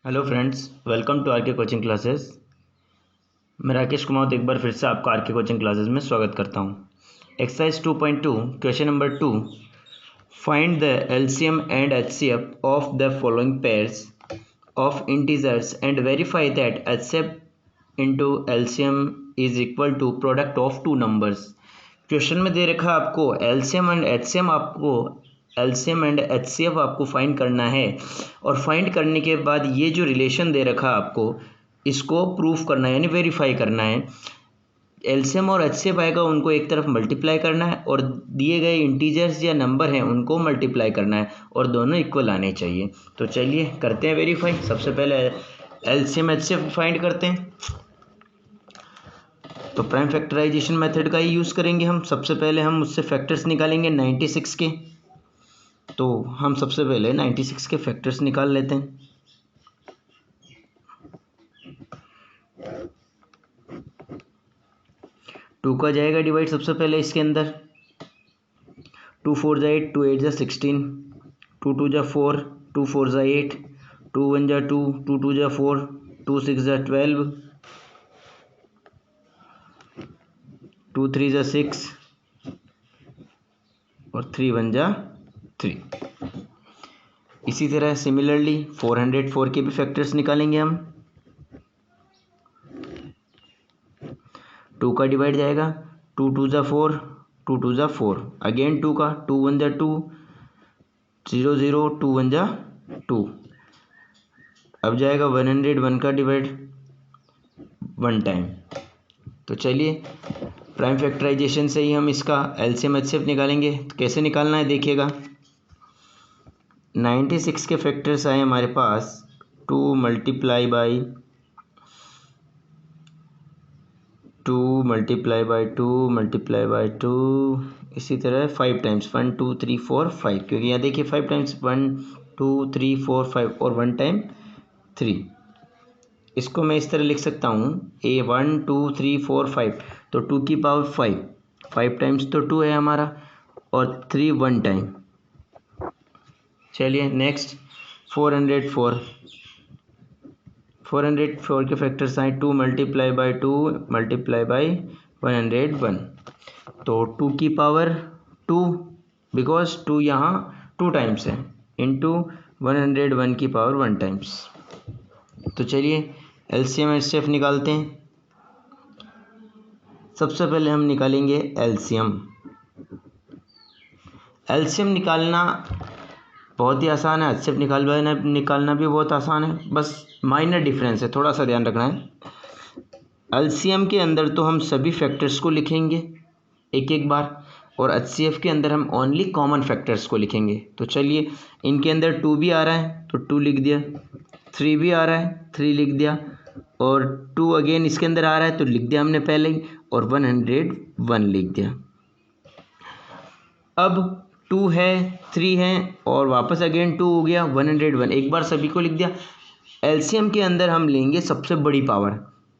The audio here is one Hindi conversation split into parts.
Hello friends, welcome to R K coaching classes. मैं राकेश कुमार एक बार फिर से आपका आर के कोचिंग क्लासेस में स्वागत करता हूं। Exercise 2.2 question number 2, find the LCM and HCF of the following pairs of integers and verify that HCF into LCM is equal to product of two numbers. Question में दे रखा आपको एलसीएम एंड एचसीएफ आपको फाइंड करना है, और फाइंड करने के बाद ये जो रिलेशन दे रखा आपको इसको प्रूफ करना है, यानी वेरीफाई करना है। एलसीएम और एचसीएफ आएगा, उनको एक तरफ मल्टीप्लाई करना है और दिए गए इंटीजर्स या नंबर हैं उनको मल्टीप्लाई करना है, और दोनों इक्वल आने चाहिए। तो चलिए करते हैं वेरीफाई। सबसे पहले एलसीएम एचसीएफ फाइंड करते हैं, तो प्राइम फैक्टराइजेशन मेथड का ही यूज़ करेंगे हम। सबसे पहले हम उससे फैक्टर्स निकालेंगे 96 के। तो हम सबसे पहले 96 के फैक्टर्स निकाल लेते हैं। टू का जाएगा डिवाइड सबसे पहले इसके अंदर। 2 4 जा 8, 2 8 जा 16, 2 2 जा 4, 2 4 जा 8, 2 1 जा 2, 2 2 जा 4, 2 6 जा 12, 2 3 जा 6 और 3 1 जा 3। इसी तरह सिमिलरली 404 के भी फैक्टर्स निकालेंगे हम। 2 का डिवाइड जाएगा, 2 2 जा 4, 2 2 जा 4, अगेन 2 का, 2 1 जा 2, 0 0, 2 1 जा 2। अब जाएगा 101 का डिवाइड 1 टाइम। तो चलिए प्राइम फैक्टराइजेशन से ही हम इसका एलसीएम एचसीएफ निकालेंगे। तो कैसे निकालना है देखिएगा। 96 के फैक्टर्स आए हमारे पास, 2 multiply by 2 multiply by 2 multiply by 2, इसी तरह 5 टाइम्स, 1 2 3 4 5, क्योंकि यहाँ देखिए 5 टाइम्स 1 2 3 4 5 और 1 टाइम 3। इसको मैं इस तरह लिख सकता हूँ, ए 1 2 3 4 5, तो 2 की पावर 5, 5 टाइम्स तो 2 है हमारा, और 3 1 टाइम। चलिए नेक्स्ट 404 के फैक्टर्स आए, 2 मल्टीप्लाई बाई 2 मल्टीप्लाई बाई 101, तो 2 की पावर 2, बिकॉज 2 यहाँ 2 टाइम्स है, इंटू 101 की पावर 1 टाइम्स। तो चलिए एलसीएम एचसीएफ निकालते हैं। सबसे पहले हम निकालेंगे एलसीएम। एलसीएम निकालना बहुत ही आसान है, एचसीएफ निकालना भी बहुत आसान है, बस माइनर डिफरेंस है, थोड़ा सा ध्यान रखना है। एलसीएम के अंदर तो हम सभी फैक्टर्स को लिखेंगे एक एक बार, और एचसीएफ के अंदर हम ओनली कॉमन फैक्टर्स को लिखेंगे। तो चलिए इनके अंदर 2 भी आ रहा है तो 2 लिख दिया, 3 भी आ रहा है 3 लिख दिया, और 2 अगेन इसके अंदर आ रहा है तो लिख दिया हमने पहले ही, और 101 लिख दिया। अब 2 है 3 है और वापस अगेन 2 हो गया, 101 एक बार सभी को लिख दिया। एलसीएम के अंदर हम लेंगे सबसे बड़ी पावर,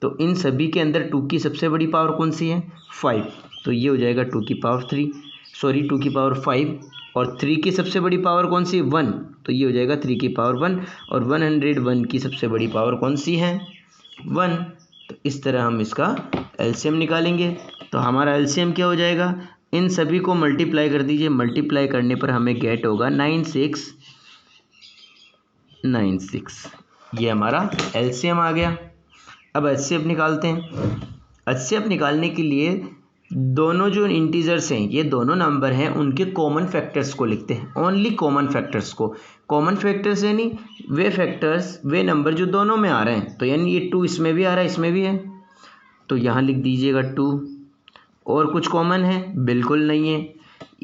तो इन सभी के अंदर 2 की सबसे बड़ी पावर कौन सी है, 5, तो ये हो जाएगा 2 की पावर 5, और 3 की सबसे बड़ी पावर कौन सी, 1, तो ये हो जाएगा 3 की पावर 1, और 101 की सबसे बड़ी पावर कौन सी है, 1। तो इस तरह हम इसका एलसीएम निकालेंगे। तो हमारा एलसीएम क्या हो जाएगा, इन सभी को मल्टीप्लाई कर दीजिए, मल्टीप्लाई करने पर हमें गेट होगा 9696, ये हमारा एलसीएम आ गया। अब एचसीएफ निकालते हैं। एचसीएफ निकालने के लिए दोनों जो इंटीजर्स हैं, ये दोनों नंबर हैं, उनके कॉमन फैक्टर्स को लिखते हैं, ओनली कॉमन फैक्टर्स को। कॉमन फैक्टर्स यानी वे नंबर जो दोनों में आ रहे हैं, तो यानी ये 2 इसमें भी आ रहा है इसमें भी है, तो यहाँ लिख दीजिएगा 2। और कुछ कॉमन है, बिल्कुल नहीं है।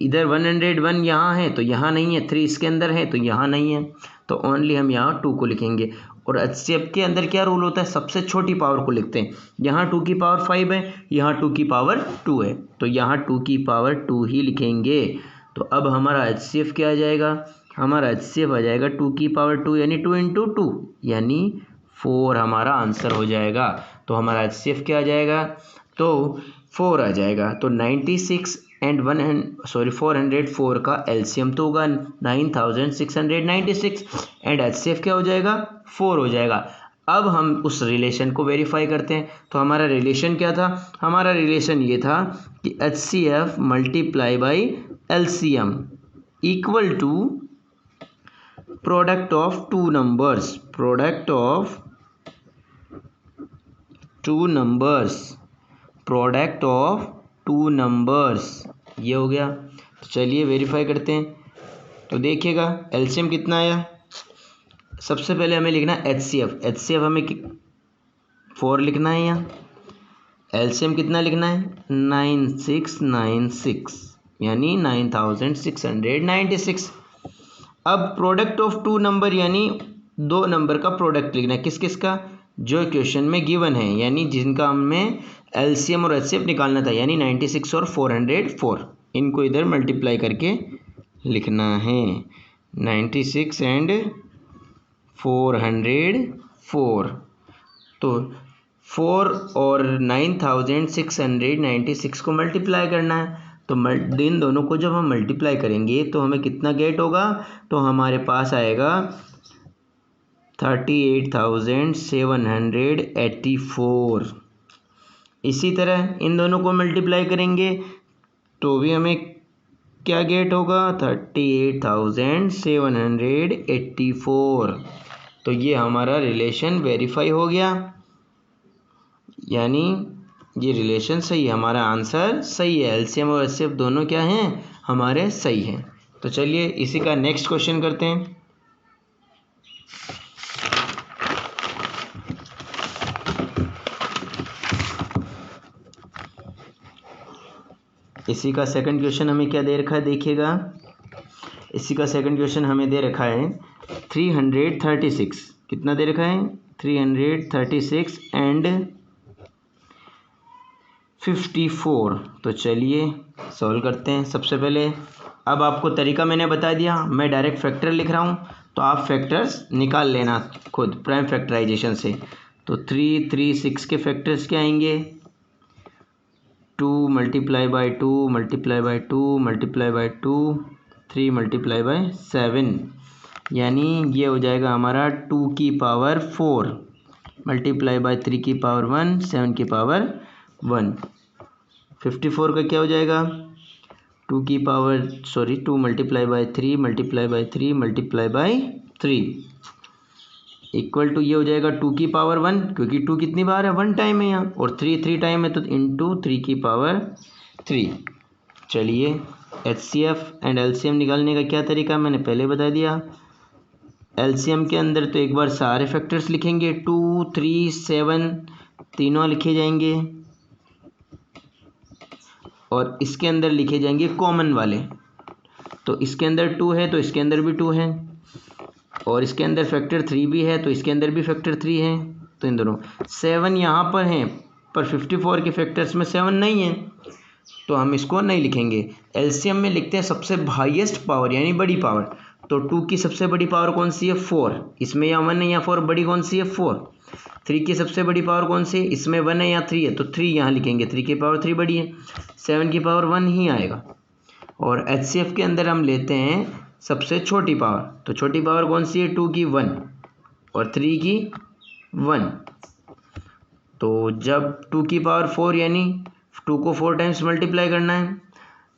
इधर 101 यहाँ है तो यहाँ नहीं है, 3 इसके अंदर है तो यहाँ नहीं है, तो ओनली हम यहाँ 2 को लिखेंगे। और एचसीएफ के अंदर क्या रूल होता है, सबसे छोटी पावर को लिखते हैं। यहाँ 2 की पावर 5 है, यहाँ 2 की पावर 2 है, तो यहाँ 2 की पावर 2 ही लिखेंगे। तो अब हमारा एचसीएफ क्या आ जाएगा, हमारा एचसीएफ आ जाएगा 2 की पावर 2, यानी 2 × 2 यानी 4 हमारा आंसर हो जाएगा। तो हमारा एचसीएफ क्या आ जाएगा, तो 4 आ जाएगा। तो 96 एंड 404 का एलसीएम तो होगा 9696 एंड एचसीएफ क्या हो जाएगा 4 हो जाएगा। अब हम उस रिलेशन को वेरीफाई करते हैं। तो हमारा रिलेशन क्या था, हमारा रिलेशन ये था कि HCF multiply by LCM equal to product of two numbers, product of two numbers, product of two numbers, ये हो गया। तो चलिए वेरीफाई करते हैं। तो देखिएगा एलसीएम कितना आया, सबसे पहले हमें लिखना है एचसीएफ, एचसीएफ हमें 4 लिखना है यहाँ, एलसीएम कितना लिखना है 9696 यानी 9696। अब प्रोडक्ट ऑफ टू नंबर यानी दो नंबर का प्रोडक्ट लिखना है, किस किस का, जो क्वेश्चन में गिवन है यानी जिनका हमें एलसीएम और एचसीएफ निकालना था, यानी 96 और 404, इनको इधर मल्टीप्लाई करके लिखना है 96 एंड 404। तो 4 और 9696 को मल्टीप्लाई करना है। तो इन दोनों को जब हम मल्टीप्लाई करेंगे तो हमें कितना गेट होगा, तो हमारे पास आएगा 38,784। इसी तरह इन दोनों को मल्टीप्लाई करेंगे तो भी हमें क्या गेट होगा 38,784। तो ये हमारा रिलेशन वेरीफाई हो गया, यानी ये रिलेशन सही है, हमारा आंसर सही है, एलसीएम और एचसीएफ दोनों क्या हैं हमारे सही हैं। तो चलिए इसी का नेक्स्ट क्वेश्चन करते हैं। इसी का सेकंड क्वेश्चन हमें क्या दे रखा है, देखिएगा इसी का सेकंड क्वेश्चन हमें दे रखा है 336, कितना दे रखा है 336 एंड 54। तो चलिए सॉल्व करते हैं। सबसे पहले अब आपको तरीका मैंने बता दिया, मैं डायरेक्ट फैक्टर लिख रहा हूँ, तो आप फैक्टर्स निकाल लेना खुद प्राइम फैक्टराइजेशन से। तो 336 के फैक्टर्स क्या आएंगे 2 multiply by 2 multiply by 2 multiply by 2 3 multiply by 7, यानी ये हो जाएगा हमारा 2 की पावर 4 मल्टीप्लाई बाई 3 की पावर 1 7 की पावर 1। 54 का क्या हो जाएगा 2 multiply by 3 multiply by 3 multiply by 3 equal to ये हो जाएगा 2 की पावर 1, क्योंकि 2 कितनी बार है 1 टाइम है यहाँ, और 3 टाइम है तो इंटू 3 की पावर 3। चलिए एचसीएफ एंड एलसीएम निकालने का क्या तरीका मैंने पहले बता दिया। एलसीएम के अंदर तो एक बार सारे फैक्टर्स लिखेंगे 2 3 7 तीनों लिखे जाएंगे, और इसके अंदर लिखे जाएंगे कॉमन वाले। तो इसके अंदर 2 है तो इसके अंदर भी 2 है, और इसके अंदर फैक्टर 3 भी है तो इसके अंदर भी फैक्टर 3 है। तो इन दोनों 7 यहाँ पर हैं, पर 54 के फैक्टर्स में 7 नहीं है, तो हम इसको नहीं लिखेंगे। एलसीएम में लिखते हैं सबसे हाईएस्ट पावर यानी बड़ी पावर। तो 2 की सबसे बड़ी पावर कौन सी है 4, इसमें या 1 है या 4, बड़ी कौन सी है 4। 3 की सबसे बड़ी पावर कौन सी है, इसमें 1 है या 3 है, तो 3 यहाँ लिखेंगे, 3 की पावर 3 बड़ी है, 7 की पावर 1 ही आएगा। और एचसीएफ के अंदर हम लेते हैं सबसे छोटी पावर, तो छोटी पावर कौन सी है 2 की 1 और 3 की 1। तो जब 2 की पावर 4 यानी 2 को 4 टाइम्स मल्टीप्लाई करना है,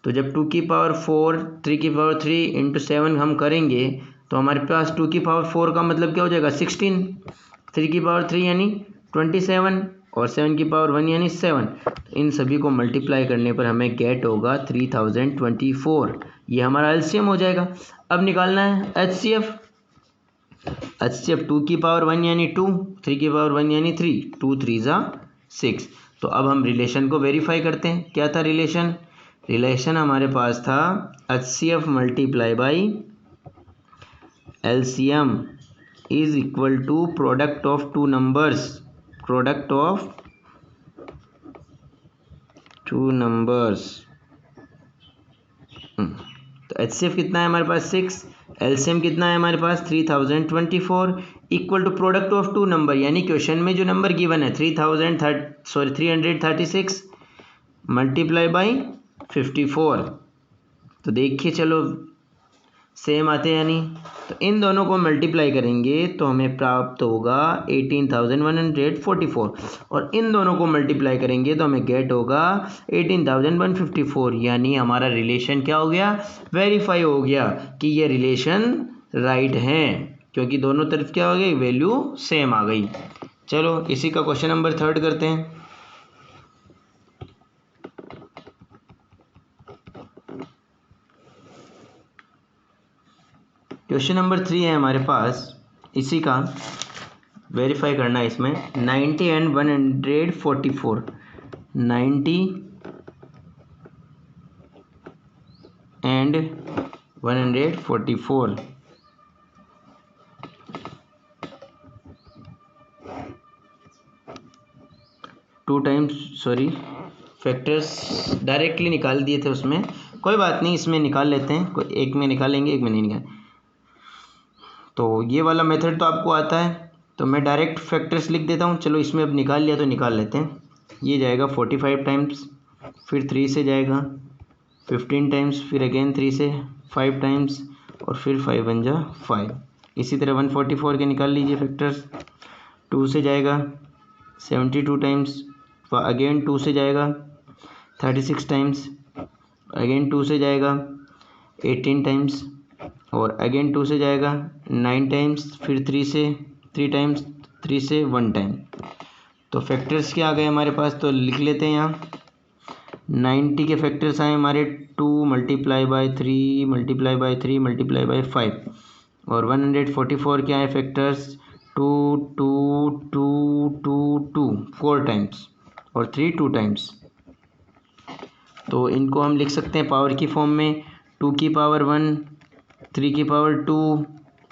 तो जब 2 की पावर 4 3 की पावर 3 इंटू 7 हम करेंगे तो हमारे पास 2 की पावर 4 का मतलब क्या हो जाएगा 16, 3 की पावर 3 यानी 27 और 7 की पावर 1 यानी 7। तो इन सभी को मल्टीप्लाई करने पर हमें गेट होगा 3024, ये हमारा एलसीएम हो जाएगा। अब निकालना है एचसीएफ। एचसीएफ 2 की पावर 1 यानी 2, 3 की पावर 1 यानी 3, 2 3 ज़ा 6। तो अब हम रिलेशन को वेरीफाई करते हैं। क्या था रिलेशन, रिलेशन हमारे पास था HCF multiply by LCM is equal to product of two numbers, product of two numbers. तो एचसीएफ कितना है हमारे पास 6, एलसीएम कितना है हमारे पास 3024 equal to product of two number, यानी क्वेश्चन में जो नंबर गिवन है 336 मल्टीप्लाई बाई 54। तो देखिए चलो सेम आते हैं या नहीं। तो इन दोनों को मल्टीप्लाई करेंगे तो हमें प्राप्त होगा 18,144 और इन दोनों को मल्टीप्लाई करेंगे तो हमें गेट होगा 18,154। यानी हमारा रिलेशन क्या हो गया, वेरीफाई हो गया कि ये रिलेशन राइट है, क्योंकि दोनों तरफ क्या हो गई, वैल्यू सेम आ गई। चलो इसी का क्वेश्चन नंबर 3 करते हैं। क्वेश्चन नंबर 3 है हमारे पास, इसी का वेरीफाई करना है। इसमें 90 and 144, 90 and 144 2 times, sorry factors directly निकाल दिए थे उसमें, कोई बात नहीं, इसमें निकाल लेते हैं, कोई एक में निकालेंगे एक में नहीं निकाल। तो ये वाला मेथड तो आपको आता है, तो मैं डायरेक्ट फैक्टर्स लिख देता हूँ। चलो इसमें अब निकाल लिया तो निकाल लेते हैं। ये जाएगा 45 टाइम्स, फिर 3 से जाएगा 15 टाइम्स, फिर अगेन 3 से 5 टाइम्स और फिर 5 बन जा 5। इसी तरह 144 के निकाल लीजिए फैक्टर्स। 2 से जाएगा 72 टाइम्स, अगेन 2 से जाएगा 36 टाइम्स, अगेन 2 से जाएगा 18 टाइम्स और अगेन 2 से जाएगा 9 टाइम्स, फिर 3 टाइम्स, 3 से 1 टाइम। तो फैक्टर्स क्या आ गए हमारे पास, तो लिख लेते हैं यहाँ। 90 के फैक्टर्स आए हमारे 2 multiply by 3 multiply by 3 multiply by 5 और 144 के आए फैक्टर्स 2 2 2 2 2 4 टाइम्स और 3 2 टाइम्स। तो इनको हम लिख सकते हैं पावर की फॉर्म में, 2 की पावर 1, 3 की पावर 2,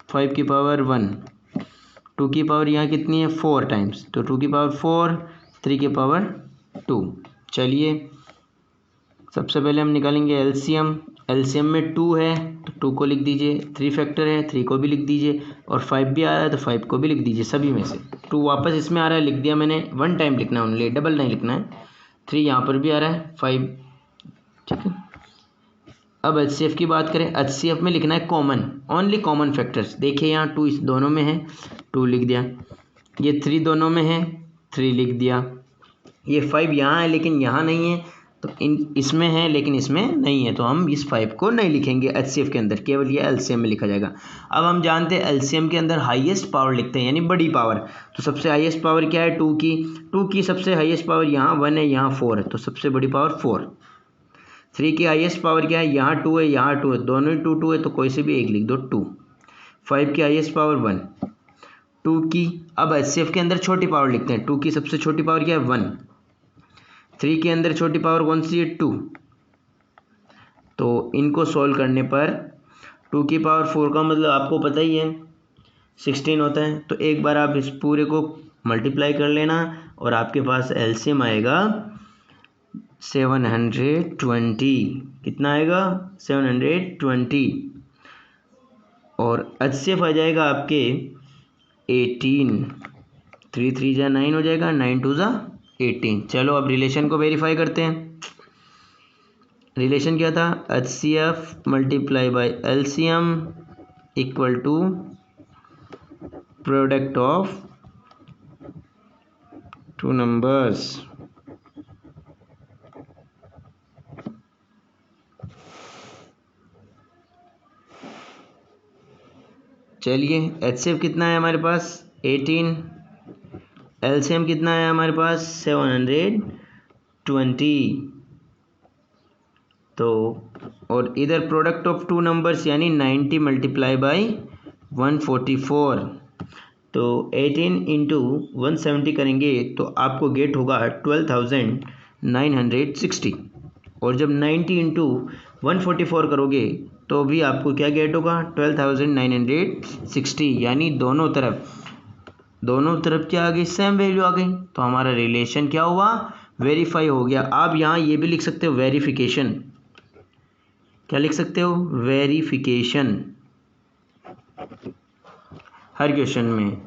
5 की पावर 1। 2 की पावर यहाँ कितनी है 4 टाइम्स, तो 2 की पावर 4, 3 की पावर 2। चलिए सबसे पहले हम निकालेंगे एलसीएम। एलसीएम में 2 है तो 2 को लिख दीजिए, 3 फैक्टर है 3 को भी लिख दीजिए और 5 भी आ रहा है तो 5 को भी लिख दीजिए। सभी में से 2 वापस इसमें आ रहा है, लिख दिया मैंने, 1 टाइम लिखना है ओनली, डबल नहीं लिखना है। 3 यहाँ पर भी आ रहा है 5, ठीक है। अब एचसीएफ की बात करें, एचसीएफ में लिखना है कॉमन, ओनली कॉमन फैक्टर्स। देखिए यहाँ 2 इस दोनों में है 2 लिख दिया, ये 3 दोनों में है 3 लिख दिया, ये 5 यहाँ है लेकिन यहाँ नहीं है, तो इसमें है लेकिन इसमें नहीं है, तो हम इस 5 को नहीं लिखेंगे एचसीएफ के अंदर, केवल ये एलसीएम में लिखा जाएगा। अब हम जानते हैं एलसीएम के अंदर हाईएस्ट पावर लिखते हैं, यानी बड़ी पावर। तो सबसे हाईएस्ट पावर क्या है 2 की सबसे हाईएस्ट पावर यहाँ 1 है यहाँ 4 है, तो सबसे बड़ी पावर 4। 3 की हाईएस्ट पावर क्या है, यहाँ 2 है यहाँ 2 है, दोनों ही 2 2 है तो कोई से भी एक लिख दो 2। 5 की हाईएस्ट पावर 1, 2 की, अब एचसीएफ के अंदर छोटी पावर लिखते हैं, 2 की सबसे छोटी पावर क्या है 1, 3 के अंदर छोटी पावर कौन सी है 2। तो इनको सॉल्व करने पर 2 की पावर 4 का मतलब आपको पता ही है 16 होता है, तो एक बार आप इस पूरे को मल्टीप्लाई कर लेना और आपके पास एलसीएम आएगा 720। कितना आएगा 720 और एचसीएफ आ जाएगा आपके 18। 3 3 जा 9 हो जाएगा, 9 2 जा 18। चलो अब रिलेशन को वेरीफाई करते हैं। रिलेशन क्या था, HCF multiply by LCM equal to product of 2 numbers. चलिए एचसीएफ कितना है हमारे पास 18, एलसीएम कितना है हमारे पास 720। तो और इधर प्रोडक्ट ऑफ 2 नंबर्स यानी 90 मल्टीप्लाई बाई 144, तो 18 इंटू 170 करेंगे तो आपको गेट होगा 12,960 और जब 90 इंटू 144 करोगे तो भी आपको क्या गेट होगा 12,960, यानी दोनों तरफ क्या आ गई सेम वैल्यू आ गई। तो हमारा रिलेशन क्या हुआ वेरीफाई हो गया। आप यहाँ ये भी लिख सकते हो वेरिफिकेशन, क्या लिख सकते हो वेरिफिकेशन हर क्वेश्चन में।